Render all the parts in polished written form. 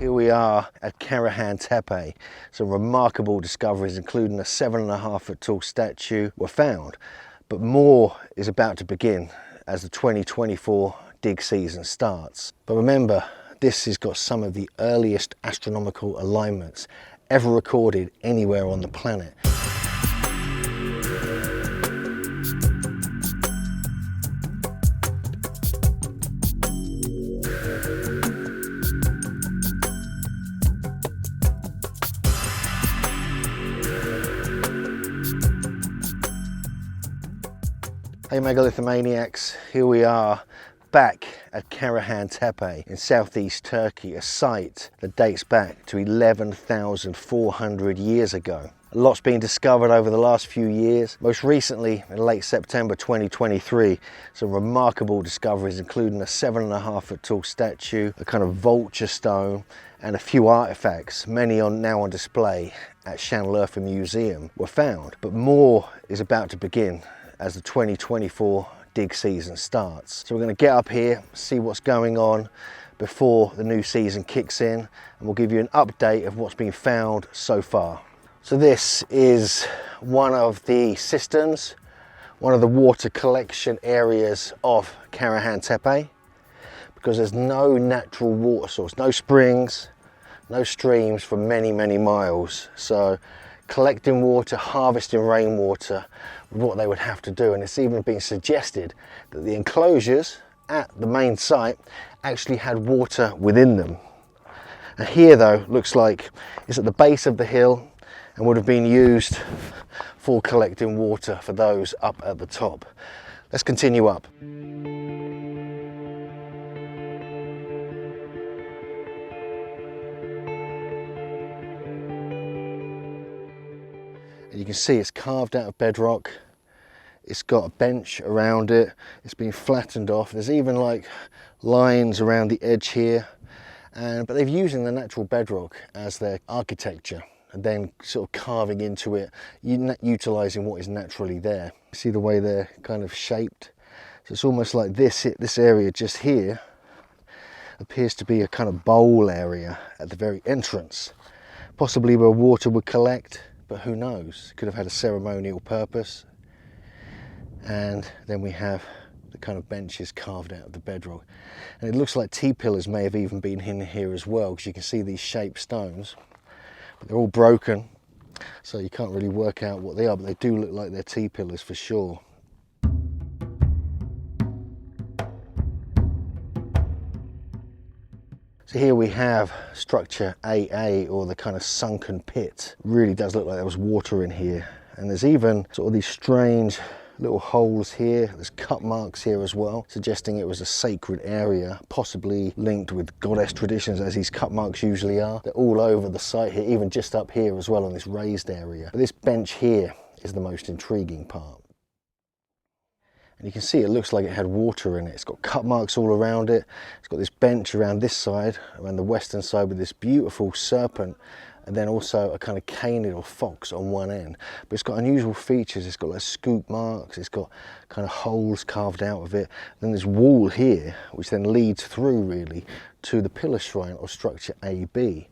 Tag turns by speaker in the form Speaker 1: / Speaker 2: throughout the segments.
Speaker 1: Here we are at Karahan Tepe. Some remarkable discoveries, including a 7.5-foot tall statue, were found. But more is about to begin as the 2024 dig season starts. But remember, this has got some of the earliest astronomical alignments ever recorded anywhere on the planet. Hey Megalithomaniacs, here we are back at Karahan Tepe in southeast Turkey, a site that dates back to 11,400 years ago. A lot's been discovered over the last few years. Most recently, in late September 2023, some remarkable discoveries, including a 7.5-foot tall statue, a kind of vulture stone, and a few artifacts, many now on display at Şanlıurfa Museum, were found. But more is about to begin as the 2024 dig season starts. So we're going to get up here, see what's going on before the new season kicks in, and we'll give you an update of what's been found so far. So this is one of the cisterns, one of the water collection areas of Karahan Tepe, because there's no natural water source, no springs, no streams for many, many miles. So collecting water, harvesting rainwater, what they would have to do. And it's even been suggested that the enclosures at the main site actually had water within them. And here though, looks like it's at the base of the hill and would have been used for collecting water for those up at the top. Let's continue up. You can see it's carved out of bedrock. It's got a bench around it. It's been flattened off. There's even like lines around the edge here. But they've using the natural bedrock as their architecture and then sort of carving into it, utilising what is naturally there. See the way they're kind of shaped? So it's almost like this area just here appears to be a kind of bowl area at the very entrance, possibly where water would collect. But who knows, could have had a ceremonial purpose. And then we have the kind of benches carved out of the bedrock. And it looks like T-pillars may have even been in here as well, because you can see these shaped stones. But they're all broken, so you can't really work out what they are, but they do look like they're T-pillars for sure. So here we have structure AA, or the kind of sunken pit. Really does look like there was water in here. And there's even sort of these strange little holes here. There's cut marks here as well, suggesting it was a sacred area, possibly linked with goddess traditions, as these cut marks usually are. They're all over the site here, even just up here as well on this raised area. But this bench here is the most intriguing part. And you can see it looks like it had water in it. It's got cut marks all around it. It's got this bench around this side, around the western side, with this beautiful serpent, and then also a kind of canid or fox on one end. But it's got unusual features. It's got like scoop marks. It's got kind of holes carved out of it. And then this wall here, which then leads through really to the pillar shrine or structure AB.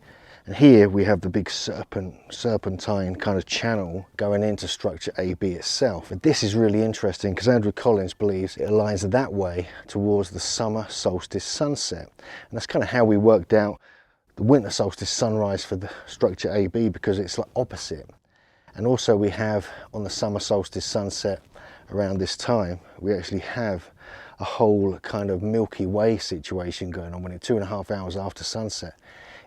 Speaker 1: And here we have the big serpentine kind of channel going into structure AB itself. And this is really interesting because Andrew Collins believes it aligns that way towards the summer solstice sunset. And that's kind of how we worked out the winter solstice sunrise for the structure AB, because it's like opposite. And also we have on the summer solstice sunset around this time, we actually have a whole kind of Milky Way situation going on when it's 2.5 hours after sunset.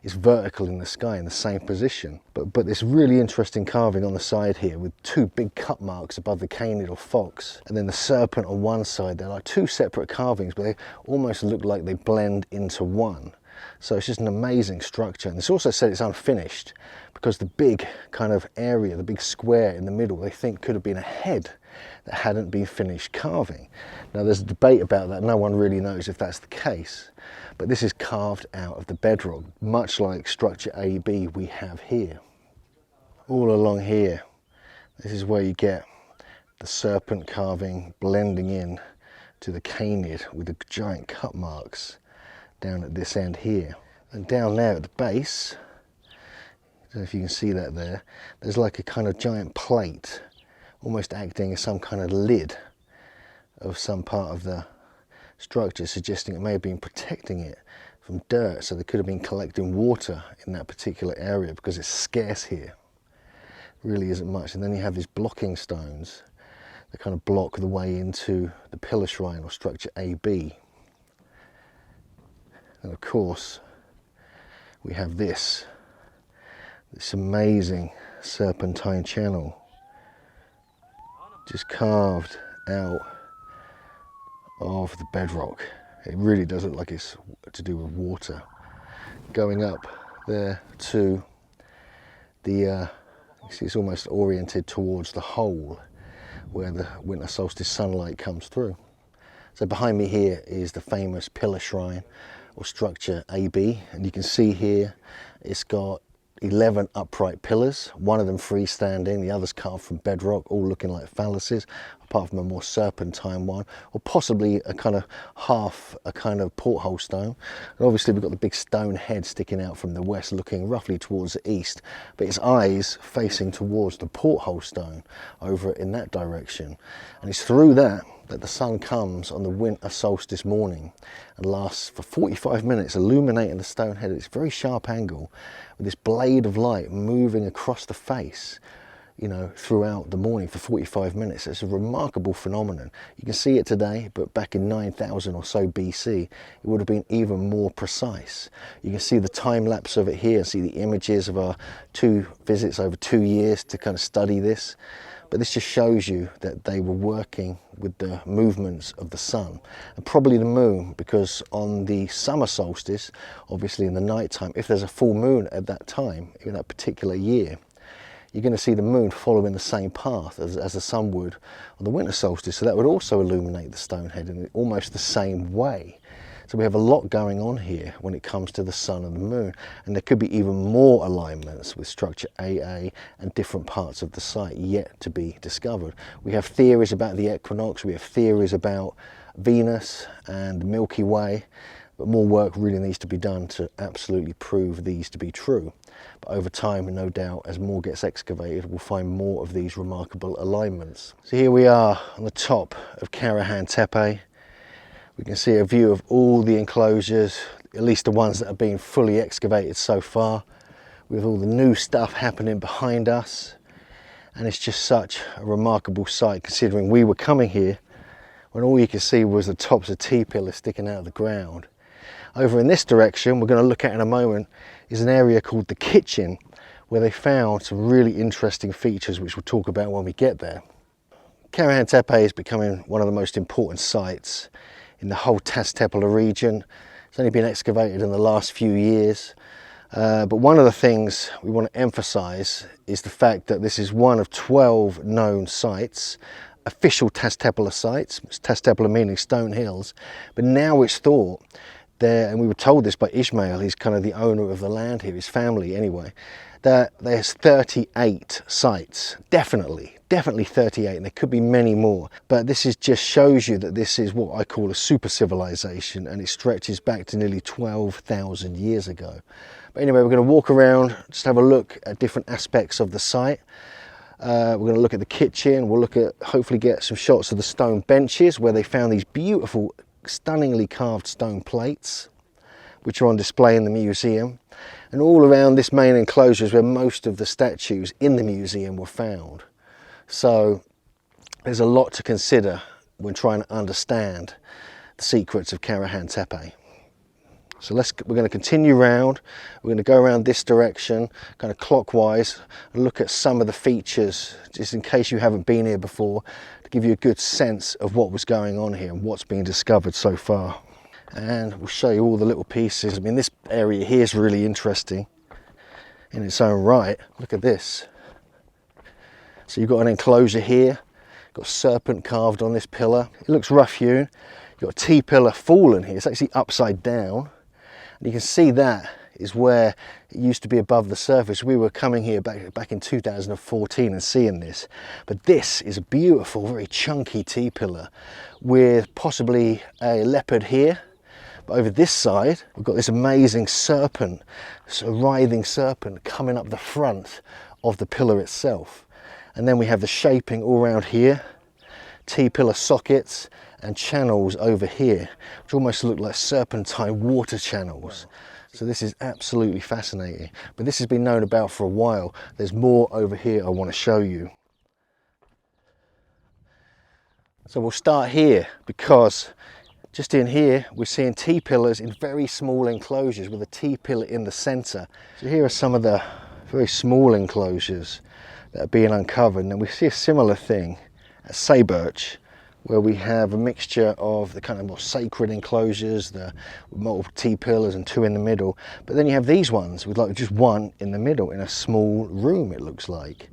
Speaker 1: It's vertical in the sky in the same position. But this really interesting carving on the side here with two big cut marks above the canid or fox, and then the serpent on one side. They're like two separate carvings, but they almost look like they blend into one. So it's just an amazing structure. And it's also said it's unfinished because the big kind of area, the big square in the middle, they think could have been a head that hadn't been finished carving. Now there's a debate about that. No one really knows if that's the case. But this is carved out of the bedrock, much like structure AB we have here. All along here, this is where you get the serpent carving blending in to the canid with the giant cut marks down at this end here. And down there at the base, I don't know if you can see that there, there's like a kind of giant plate, almost acting as some kind of lid of some part of the structure, suggesting it may have been protecting it from dirt, so they could have been collecting water in that particular area because it's scarce here. Really isn't much. And then you have these blocking stones that kind of block the way into the pillar shrine or structure AB. And of course, we have this amazing serpentine channel just carved out of the bedrock. It really does look like it's to do with water. Going up there to the, you see it's almost oriented towards the hole where the winter solstice sunlight comes through. So behind me here is the famous pillar shrine or structure AB, and you can see here it's got 11 upright pillars, one of them freestanding, the others carved from bedrock, all looking like phalluses, apart from a more serpentine one, or possibly a kind of half a kind of porthole stone. And obviously we've got the big stone head sticking out from the west, looking roughly towards the east, but its eyes facing towards the porthole stone over in that direction. And it's through that the sun comes on the winter solstice morning and lasts for 45 minutes, illuminating the stone head at this very sharp angle with this blade of light moving across the face, you know, throughout the morning for 45 minutes. It's a remarkable phenomenon. You can see it today, but back in 9000 or so BC, it would have been even more precise. You can see the time lapse of it here and see the images of our 2 visits over 2 years to kind of study this. But this just shows you that they were working with the movements of the sun and probably the moon, because on the summer solstice, obviously in the night time, if there's a full moon at that time, in that particular year, you're going to see the moon following the same path as the sun would on the winter solstice. So that would also illuminate the stone head in almost the same way. So we have a lot going on here when it comes to the sun and the moon, and there could be even more alignments with structure AA and different parts of the site yet to be discovered. We have theories about the equinox, we have theories about Venus and the Milky Way, but more work really needs to be done to absolutely prove these to be true. But over time, and no doubt, as more gets excavated, we'll find more of these remarkable alignments. So here we are on the top of Karahan Tepe. We can see a view of all the enclosures, at least the ones that have been fully excavated so far, with all the new stuff happening behind us. And it's just such a remarkable sight, considering we were coming here when all you could see was the tops of T-pillars sticking out of the ground. Over in this direction, we're going to look at in a moment, is an area called the kitchen, where they found some really interesting features which we'll talk about when we get there. Karahan Tepe is becoming one of the most important sites in the whole Tas-Tepala region. It's only been excavated in the last few years, but one of the things we want to emphasize is the fact that this is one of 12 known sites, official Tas-Tepala sites. Tas-Tepala meaning stone hills, but now it's thought there, and we were told this by Ishmael, he's kind of the owner of the land here, his family anyway, that there's 38 sites, definitely 38, and there could be many more. But this just shows you that this is what I call a super civilization, and it stretches back to nearly 12,000 years ago. But anyway, we're going to walk around, just have a look at different aspects of the site. We're going to look at the kitchen, we'll look at, hopefully get some shots of the stone benches where they found these beautiful, stunningly carved stone plates, which are on display in the museum. And all around this main enclosure is where most of the statues in the museum were found. So there's a lot to consider when trying to understand the secrets of Karahan Tepe. So we're going to continue round. We're going to go around this direction, kind of clockwise, and look at some of the features, just in case you haven't been here before, to give you a good sense of what was going on here and what's been discovered so far. And we'll show you all the little pieces. I mean, this area here is really interesting in its own right. Look at this. So you've got an enclosure here, got a serpent carved on this pillar. It looks rough hewn. You've got a T-pillar fallen here. It's actually upside down. And you can see that is where it used to be above the surface. We were coming here back in 2014 and seeing this. But this is a beautiful, very chunky T-pillar with possibly a leopard here, But over this side, we've got this amazing serpent, a writhing serpent coming up the front of the pillar itself. And then we have the shaping all around here, T-pillar sockets and channels over here, which almost look like serpentine water channels. So this is absolutely fascinating. But this has been known about for a while. There's more over here I want to show you. So we'll start here, because just in here we're seeing T-pillars in very small enclosures with a T-pillar in the centre. So here are some of the very small enclosures that are being uncovered. And then we see a similar thing at Sayburch, where we have a mixture of the kind of more sacred enclosures, the multiple T-pillars and 2 in the middle. But then you have these ones with like just 1 in the middle in a small room, it looks like.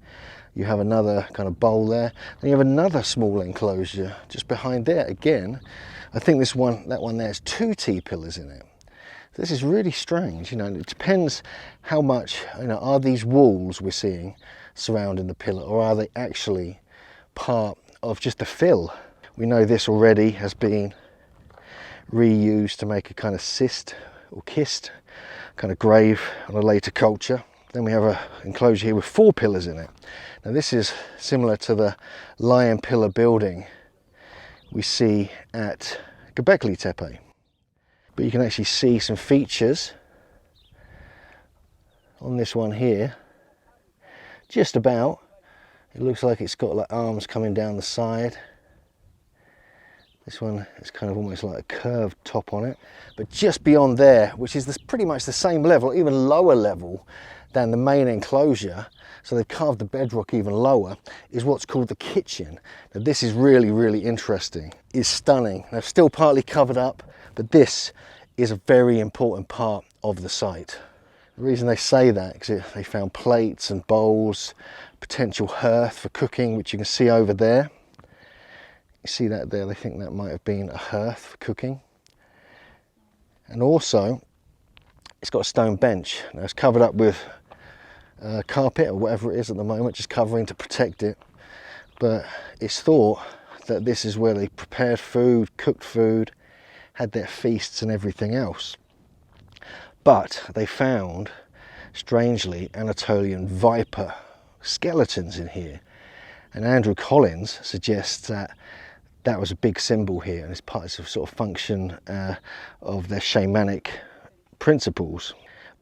Speaker 1: You have another kind of bowl there. Then you have another small enclosure just behind there. Again, I think that one there has 2 T-pillars in it. So this is really strange, you know, and it depends how much, you know, are these walls we're seeing surrounding the pillar, or are they actually part of just the fill? We know this already has been reused to make a kind of cyst or kist kind of grave on a later culture. Then we have an enclosure here with 4 pillars in it. Now this is similar to the lion pillar building we see at Göbekli Tepe. But you can actually see some features on this one here. Just about. It looks like it's got like arms coming down the side. This one is kind of almost like a curved top on it. But just beyond there, which is pretty much the same level, even lower level than the main enclosure, so they've carved the bedrock even lower, is what's called the kitchen. Now this is really, really interesting. It's stunning. Now still partly covered up, but this is a very important part of the site. The reason they say that is because they found plates and bowls, potential hearth for cooking, which you can see over there. You see that there, they think that might have been a hearth for cooking. And also, it's got a stone bench. Now it's covered up with carpet or whatever it is at the moment, just covering to protect it. But it's thought that this is where they prepared food, cooked food, had their feasts and everything else. But they found, strangely, Anatolian viper skeletons in here. And Andrew Collins suggests that that was a big symbol here, and it's part of sort of function of their shamanic principles.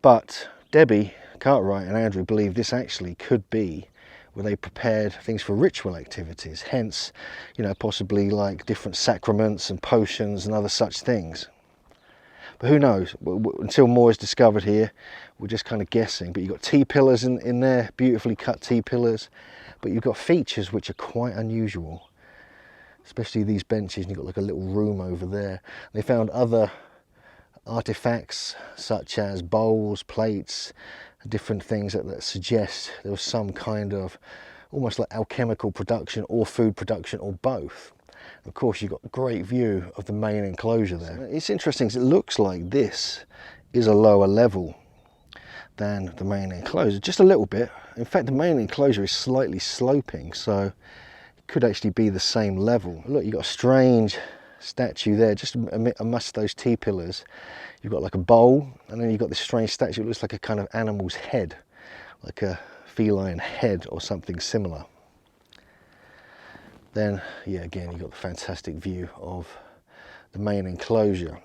Speaker 1: But Debbie Cartwright and Andrew believe this actually could be where they prepared things for ritual activities, hence, you know, possibly like different sacraments and potions and other such things. But who knows? Until more is discovered here, we're just kind of guessing. But you've got T-pillars in there, beautifully cut T-pillars, but you've got features which are quite unusual, especially these benches, and you've got like a little room over there. They found other artifacts such as bowls, plates, different things that suggest there was some kind of almost like alchemical production or food production or both. Of course, you've got a great view of the main enclosure there. It's interesting because it looks like this is a lower level than the main enclosure, just a little bit. In fact, the main enclosure is slightly sloping, so it could actually be the same level. Look, you've got a strange statue there, just amongst those T-pillars. You've got like a bowl, and then you've got this strange statue. It looks like a kind of animal's head, like a feline head or something similar. Then, yeah, again, you've got the fantastic view of the main enclosure.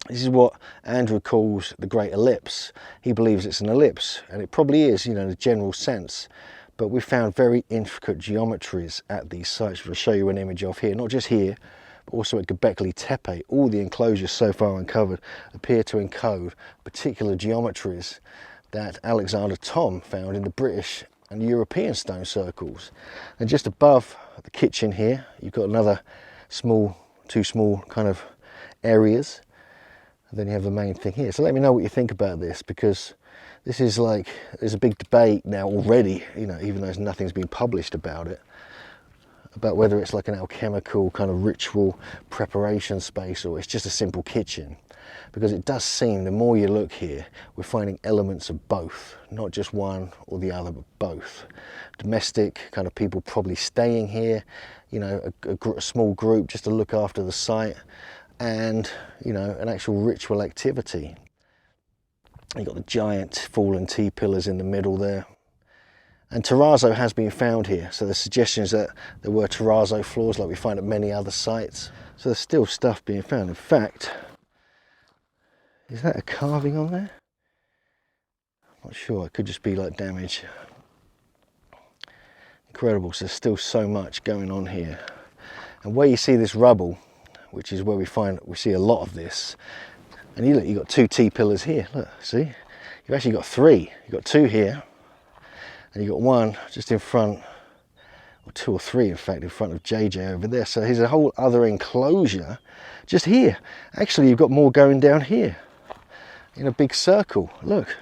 Speaker 1: This is what Andrew calls the Great Ellipse. He believes it's an ellipse, and it probably is, you know, in a general sense. But we found very intricate geometries at these sites, which I'll show you an image of here. Not just here, but also at Göbekli Tepe. All the enclosures so far uncovered appear to encode particular geometries that Alexander Thom found in the British and European stone circles. And just above the kitchen here, you've got another two small kind of areas. And then you have the main thing here. So let me know what you think about this, because this is like, there's a big debate now already, you know, even though nothing's been published about it, about whether it's like an alchemical kind of ritual preparation space or it's just a simple kitchen. Because it does seem, the more you look here, we're finding elements of both, not just one or the other, but both. Domestic kind of people probably staying here, you know, a small group just to look after the site, and, you know, an actual ritual activity. You've got the giant fallen T-pillars in the middle there. And terrazzo has been found here, so the suggestion is that there were terrazzo floors like we find at many other sites. So there's still stuff being found. In fact, is that a carving on there? I'm not sure, it could just be like damage. Incredible, so there's still so much going on here. And where you see this rubble, which is where we see a lot of this, and you look, you've got two T-pillars here, look, see? You've actually got three. You've got two here, and you've got one just in front, or two or three in fact, in front of JJ over there. So here's a whole other enclosure just here. Actually, you've got more going down here in a big circle, look.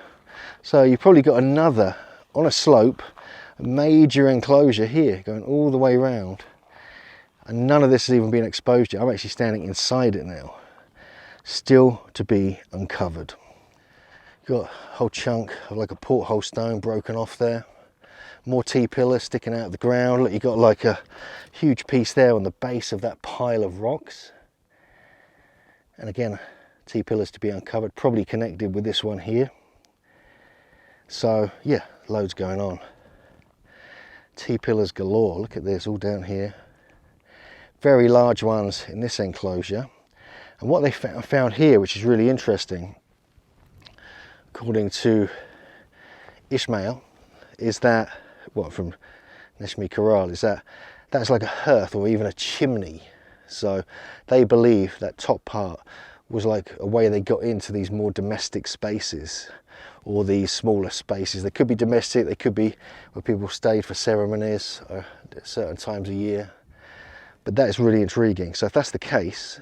Speaker 1: So you've probably got another, on a slope, a major enclosure here going all the way around. And none of this has even been exposed yet. I'm actually standing inside it now. Still to be uncovered. You've got a whole chunk of like a porthole stone broken off there. More T-pillars sticking out of the ground. Look, you've got like a huge piece there on the base of that pile of rocks. And again, T-pillars to be uncovered, probably connected with this one here. So yeah, loads going on. T-pillars galore. Look at this, all down here. Very large ones in this enclosure. And what they found here, which is really interesting, according to Ishmael, is that, what, from Neshmi Corral, is that that's like a hearth or even a chimney. So they believe that top part was like a way they got into these more domestic spaces, or these smaller spaces. They could be domestic, they could be where people stayed for ceremonies at certain times of year. But that is really intriguing. So if that's the case,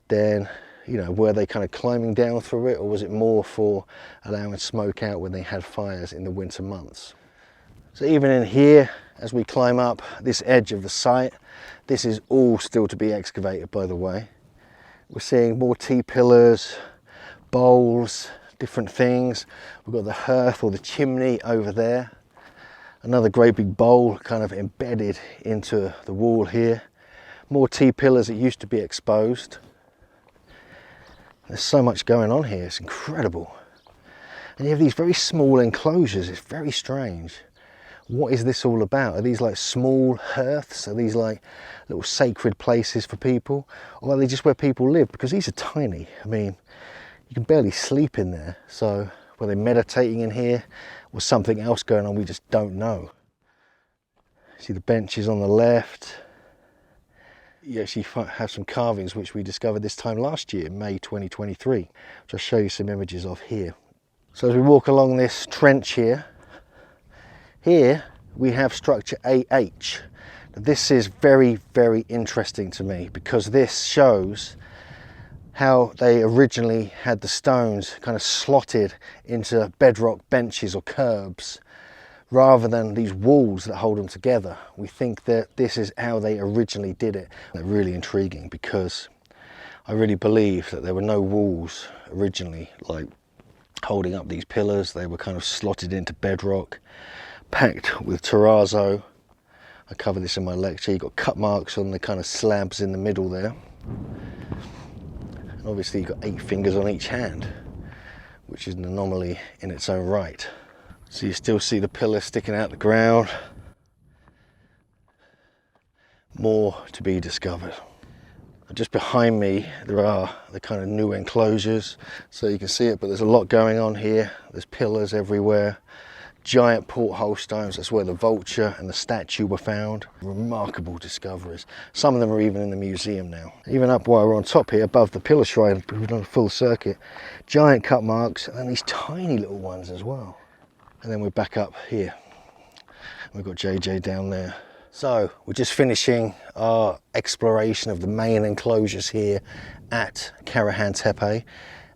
Speaker 1: then, you know, were they kind of climbing down through it, or was it more for allowing smoke out when they had fires in the winter months? So even in here, as we climb up this edge of the site, this is all still to be excavated, by the way. We're seeing more T-pillars, bowls, different things. We've got the hearth or the chimney over there. Another great big bowl kind of embedded into the wall here. More T-pillars that used to be exposed. There's so much going on here, it's incredible. And you have these very small enclosures, it's very strange. What is this all about? Are these like small hearths? Are these like little sacred places for people? Or are they just where people live? Because these are tiny. I mean, you can barely sleep in there. So were they meditating in here? Was something else going on we just don't know? See the benches on the left. You actually have some carvings which we discovered this time last year, May 2023, which I'll show you some images of here. So as we walk along this trench here we have structure AH. This is very, very interesting to me because this shows how they originally had the stones kind of slotted into bedrock benches or curbs, rather than these walls that hold them together. We think that this is how they originally did it. They're really intriguing because I really believe that there were no walls originally like holding up these pillars. They were kind of slotted into bedrock, packed with terrazzo. I cover this in my lecture. You've got cut marks on the kind of slabs in the middle there. And obviously you've got 8 fingers on each hand, which is an anomaly in its own right. So you still see the pillars sticking out the ground. More to be discovered. Just behind me there are the kind of new enclosures, so you can see it, but there's a lot going on here. There's pillars everywhere, giant porthole stones. That's where the vulture and the statue were found. Remarkable discoveries. Some of them are even in the museum now. Even up while we're on top here, above the pillar shrine, we've done a full circuit. Giant cut marks, and then these tiny little ones as well. And then we're back up here. We've got JJ down there. So we're just finishing our exploration of the main enclosures here at Karahan Tepe,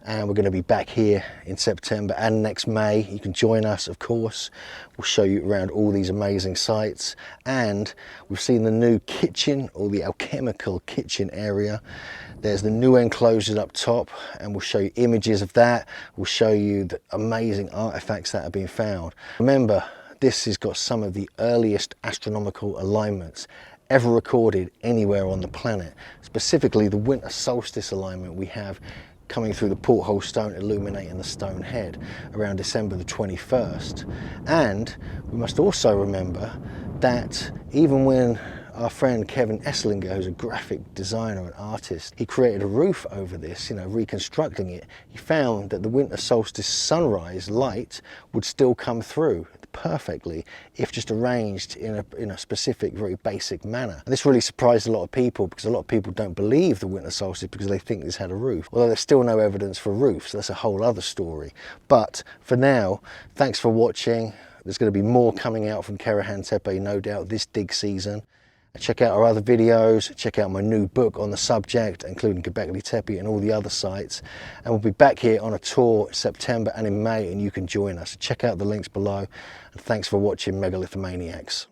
Speaker 1: and we're going to be back here in September and next May. You can join us, of course. We'll show you around all these amazing sites, and we've seen the new kitchen, or the alchemical kitchen area. There's the new enclosures up top, and we'll show you images of that. We'll show you the amazing artifacts that have been found. Remember, this has got some of the earliest astronomical alignments ever recorded anywhere on the planet. Specifically the winter solstice alignment we have coming through the porthole stone, illuminating the stone head around December the 21st. And we must also remember that even when our friend Kevin Esslinger, who's a graphic designer and artist, he created a roof over this, reconstructing it, he found that the winter solstice sunrise light would still come through perfectly if just arranged in a specific, very basic manner. And this really surprised a lot of people, because a lot of people don't believe the winter solstice because they think this had a roof, although there's still no evidence for a roof, so that's a whole other story. But for now, thanks for watching. There's going to be more coming out from Karahan Tepe, no doubt, this dig season. Check out our other videos, check out my new book on the subject, including Göbekli Tepe and all the other sites. And we'll be back here on a tour in September and in May, and you can join us. Check out the links below. And thanks for watching, Megalithomaniacs.